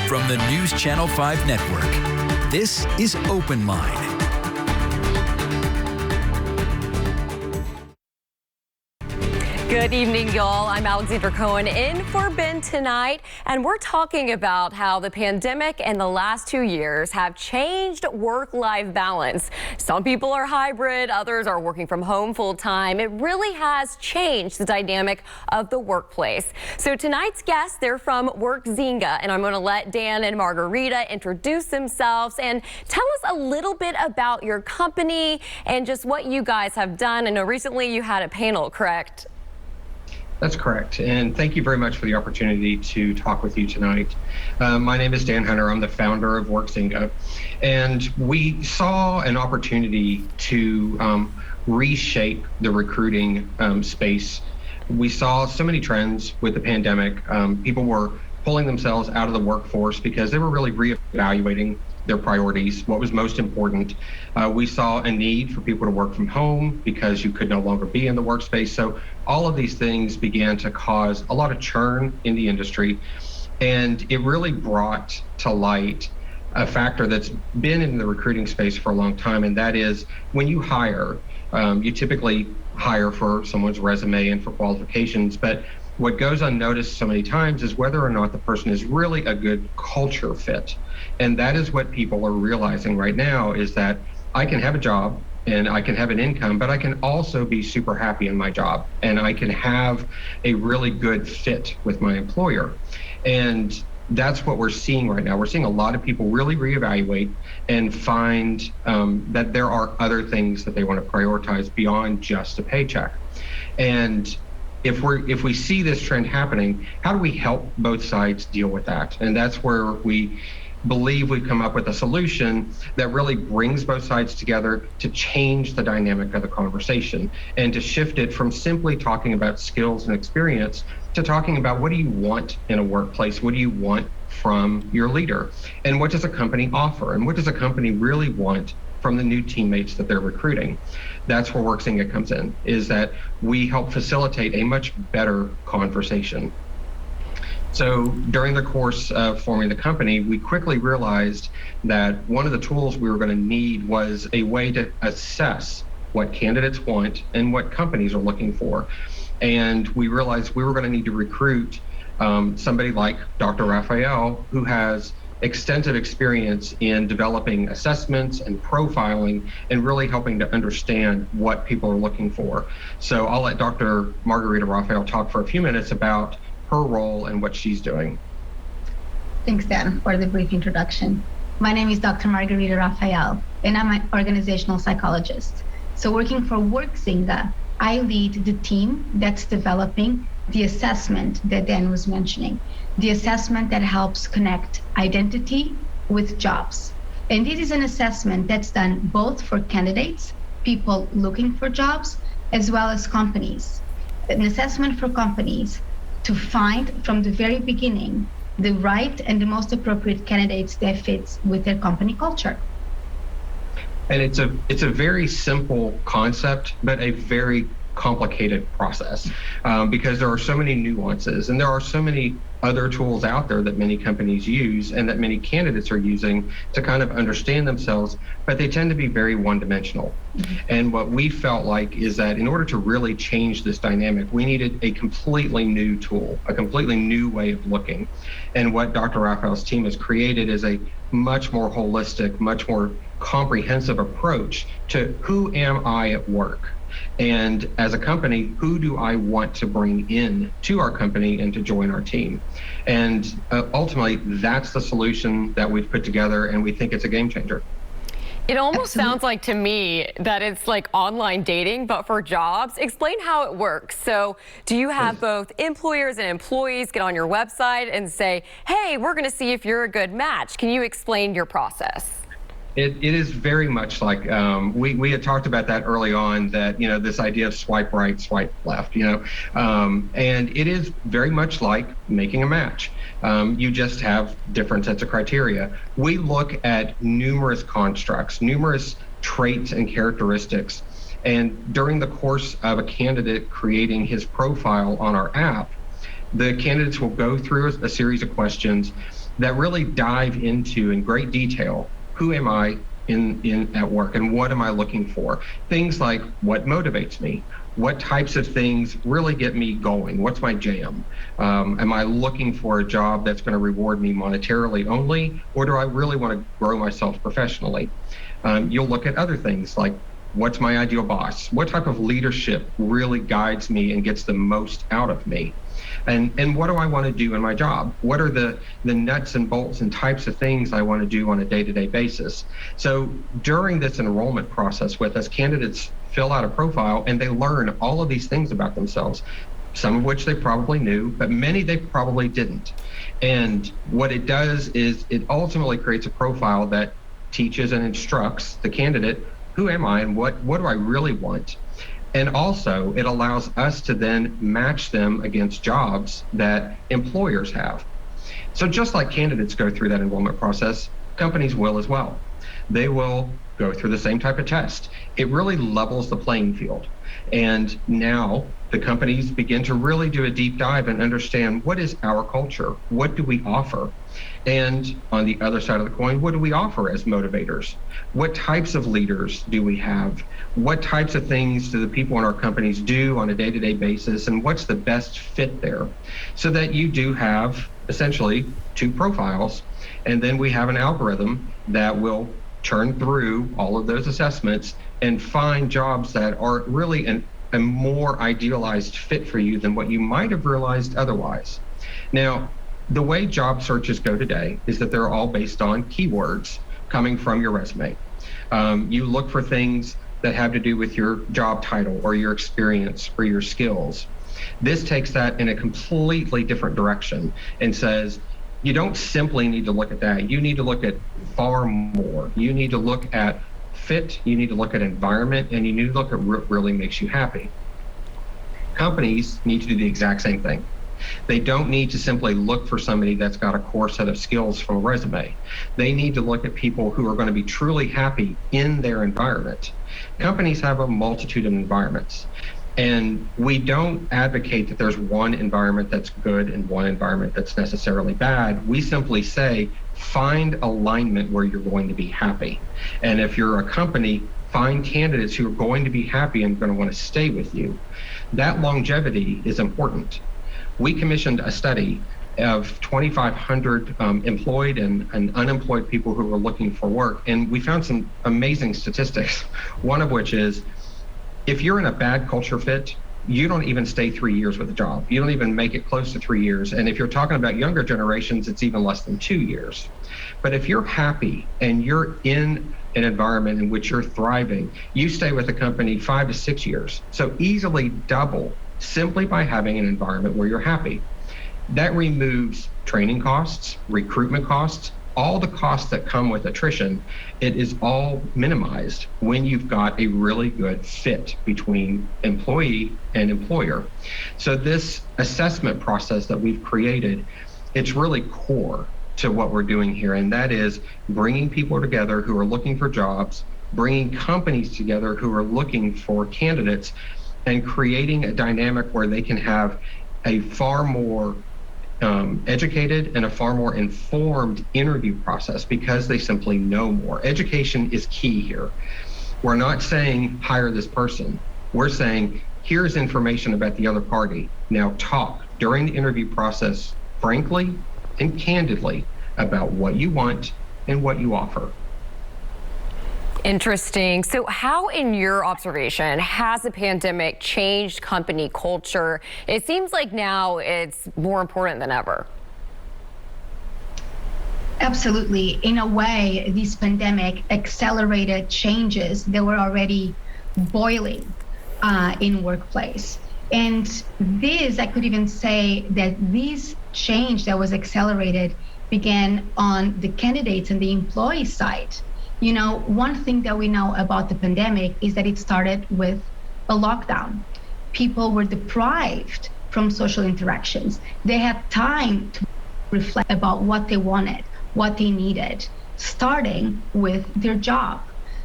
From the News Channel 5 Network, this is OpenLine. Good evening, y'all. I'm Alexandra Kohen in for Ben tonight, and we're talking about how the pandemic and the last 2 years have changed work-life balance. Some people are hybrid, others are working from home full-time. It really has changed the dynamic of the workplace. So tonight's guests, they're from Workzinga, and I'm going to let Dan and Margarita introduce themselves and tell us a little bit about your company and just what you guys have done. I know recently you had a panel, correct? That's correct. And thank you very much for the opportunity to talk with you tonight. My name is Dan Hunter. I'm the founder of Workzinga. And we saw an opportunity to reshape the recruiting space. We saw so many trends with the pandemic. People were pulling themselves out of the workforce because they were really reevaluating their priorities, what was most important. We saw a need for people to work from home because you could no longer be in the workspace. So all of these things began to cause a lot of churn in the industry. And it really brought to light a factor that's been in the recruiting space for a long time. And that is when you hire, you typically hire for someone's resume and for qualifications. But what goes unnoticed so many times is whether or not the person is really a good culture fit. And that is what people are realizing right now, is that I can have a job and I can have an income, but I can also be super happy in my job and I can have a really good fit with my employer. And that's what we're seeing right now. We're seeing a lot of people really reevaluate and find that there are other things that they want to prioritize beyond just a paycheck. And if we see this trend happening, how do we help both sides deal with that? And that's where we believe we've come up with a solution that really brings both sides together to change the dynamic of the conversation and to shift it from simply talking about skills and experience to talking about what do you want in a workplace? What do you want from your leader? And what does a company offer? And what does a company really want from the new teammates that they're recruiting? That's where Workzinga comes in, is that we help facilitate a much better conversation. So during the course of forming the company, we quickly realized that one of the tools we were going to need was a way to assess what candidates want and what companies are looking for. And we realized we were going to need to recruit somebody like Dr. Rafael, who has extensive experience in developing assessments and profiling and really helping to understand what people are looking for. So I'll let Dr. Margarida Rafael talk for a few minutes about her role and what she's doing. Thanks, Dan, for the brief introduction. My name is Dr. Margarida Rafael, and I'm an organizational psychologist. So working for Workzinga, I lead the team that's developing the assessment that Dan was mentioning, the assessment that helps connect identity with jobs. And this is an assessment that's done both for candidates, people looking for jobs, as well as companies. An assessment for companies to find from the very beginning the right and the most appropriate candidates that fits with their company culture. And it's a very simple concept, but a very complicated process because there are so many nuances and there are so many other tools out there that many companies use and that many candidates are using to kind of understand themselves, but they tend to be very one-dimensional. And what we felt like is that in order to really change this dynamic, we needed a completely new tool, a completely new way of looking. And what Dr. Rafael's team has created is a much more holistic, much more comprehensive approach to who am I at work? And as a company, who do I want to bring in to our company and to join our team? And ultimately, that's the solution that we've put together, and we think it's a game changer. It almost sounds like to me that it's like online dating, but for jobs. Explain how it works. So do you have both employers and employees get on your website and say, hey, we're going to see if you're a good match? Can you explain your process? It is very much like we had talked about that early on, that this idea of swipe right, swipe left, and it is very much like making a match. You just have different sets of criteria. We look at numerous constructs, numerous traits and characteristics, and during the course of a candidate creating his profile on our app, the candidates will go through a series of questions that really dive into in great detail, who am I in at work and what am I looking for? Things like what motivates me? What types of things really get me going? What's my jam? Am I looking for a job that's going to reward me monetarily only, or do I really want to grow myself professionally? You'll look at other things like what's my ideal boss? What type of leadership really guides me and gets the most out of me? And what do I want to do in my job? What are the nuts and bolts and types of things I want to do on a day-to-day basis? So during this enrollment process with us, candidates fill out a profile and they learn all of these things about themselves, some of which they probably knew, but many they probably didn't. And what it does is it ultimately creates a profile that teaches and instructs the candidate, who am I and what do I really want? And also it allows us to then match them against jobs that employers have. So just like candidates go through that enrollment process, companies will as well. They will go through the same type of test. It really levels the playing field. And now the companies begin to really do a deep dive and understand, what is our culture? What do we offer? And on the other side of the coin, what do we offer as motivators? What types of leaders do we have? What types of things do the people in our companies do on a day-to-day basis? And what's the best fit there? So that you do have essentially two profiles. And then we have an algorithm that will churn through all of those assessments and find jobs that are really a more idealized fit for you than what you might have realized otherwise. Now, the way job searches go today is that they're all based on keywords coming from your resume. You look for things that have to do with your job title or your experience or your skills. This takes that in a completely different direction and says, you don't simply need to look at that. You need to look at far more. You need to look at fit, you need to look at environment, and you need to look at what really makes you happy. Companies need to do the exact same thing. They don't need to simply look for somebody that's got a core set of skills from a resume. They need to look at people who are going to be truly happy in their environment. Companies have a multitude of environments. And we don't advocate that there's one environment that's good and one environment that's necessarily bad. We simply say, find alignment where you're going to be happy. And if you're a company, find candidates who are going to be happy and going to want to stay with you. That longevity is important. We commissioned a study of 2,500 employed and unemployed people who were looking for work. And we found some amazing statistics, one of which is, if you're in a bad culture fit, you don't even stay 3 years with a job. You don't even make it close to 3 years. And if you're talking about younger generations, it's even less than 2 years. But if you're happy and you're in an environment in which you're thriving, you stay with a company 5 to 6 years. So easily double simply by having an environment where you're happy. That removes training costs, recruitment costs, all the costs that come with attrition. It is all minimized when you've got a really good fit between employee and employer. So this assessment process that we've created, it's really core to what we're doing here. And that is bringing people together who are looking for jobs, bringing companies together who are looking for candidates, and creating a dynamic where they can have a far more educated and a far more informed interview process because they simply know more. Education is key here. We're not saying hire this person. We're saying here's information about the other party. Now talk during the interview process frankly and candidly about what you want and what you offer. Interesting. So how, in your observation, has the pandemic changed company culture? It seems like now it's more important than ever. Absolutely. In a way, this pandemic accelerated changes that were already boiling in workplace. And this, I could even say that this change that was accelerated began on the candidates and the employee side. You know, one thing that we know about the pandemic is that it started with a lockdown. People were deprived from social interactions. They had time to reflect about what they wanted, what they needed, starting with their job.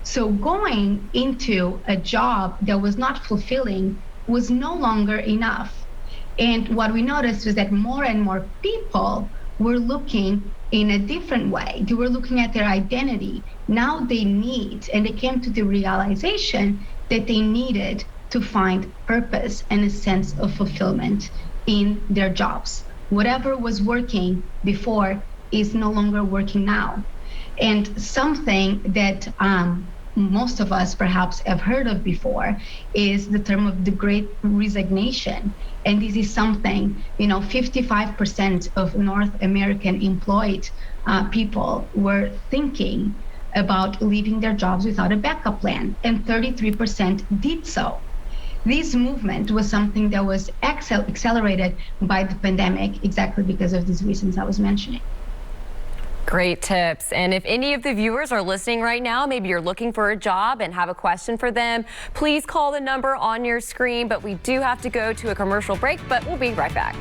So going into a job that was not fulfilling was no longer enough. And what we noticed was that more and more people were looking in a different way. They were looking at their identity. Now they need, and they came to the realization that they needed to find purpose and a sense of fulfillment in their jobs. Whatever was working before is no longer working now. And something that most of us perhaps have heard of before is the term of the Great Resignation. And this is something, 55% of North American employed people were thinking about leaving their jobs without a backup plan, and 33% did so. This movement was something that was accelerated by the pandemic, exactly because of these reasons I was mentioning. Great tips. And if any of the viewers are listening right now, maybe you're looking for a job and have a question for them, please call the number on your screen. But we do have to go to a commercial break, but we'll be right back.